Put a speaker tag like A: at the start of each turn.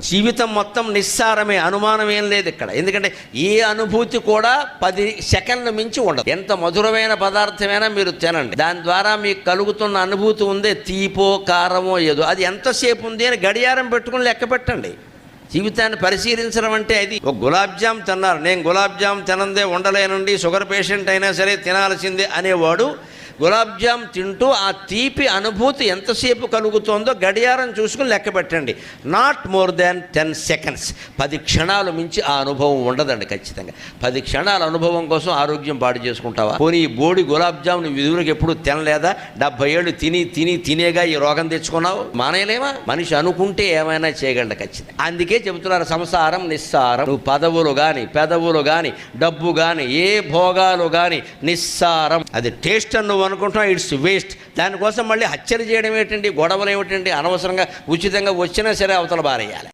A: జీవితం మొత్తం నిస్సారమే, అనుమానం ఏం లేదు ఇక్కడ. ఎందుకంటే ఏ అనుభూతి కూడా 10 సెకండ్ల మించి ఉండదు. ఎంత మధురమైన పదార్థమైనా మీరు తినండి, దాని ద్వారా మీకు కలుగుతున్న అనుభూతి ఉందే, తీపో కారమో ఏదో, అది ఎంతసేపు ఉంది అని గడియారం పెట్టుకుని లెక్క పెట్టండి. జీవితాన్ని పరిశీలించడం అంటే అది. ఒక గులాబ్ జామ్ తిన్నారు, నేను గులాబ్ జామ్ తినందే ఉండలేనండి, షుగర్ పేషెంట్ అయినా సరే తినాల్సిందే అనేవాడు గులాబ్ జామ్ తింటూ ఆ తీపి అనుభూతి ఎంతసేపు కలుగుతుందో గడియారం చూసుకుని లెక్క పెట్టండి. Not more than 10 seconds. 10 క్షణాలు మించి ఆ అనుభవం ఉండదండి ఖచ్చితంగా. 10 క్షణాల అనుభవం కోసం ఆరోగ్యం పాడు చేసుకుంటావా? పోనీ ఈ బోడి గులాబ్ జామ్ నువ్వు ఎదురుకు ఎప్పుడు తినలేదా? 70 ఏళ్ళు తినేగా ఈ రోగం తెచ్చుకున్నావు. మానేయలేమా? మనిషి అనుకుంటే ఏమైనా చేయగలడు ఖచ్చితంగా. అందుకే చెబుతున్నారు సంసారం నిస్సారం. నువ్వు పదవులు కానీ పెదవులు కానీ డబ్బు కానీ ఏ భోగాలు కానీ నిస్సారం. అది టేస్ట్ అని నువ్వు అనుకుంటున్నావు, ఇట్స్ వేస్ట్. దానికోసం మళ్ళీ హత్యలు చేయడం ఏమిటండి, గొడవలు ఏమిటండి, అనవసరంగా ఉచితంగా వచ్చినా సరే అవతల బారేయాలి.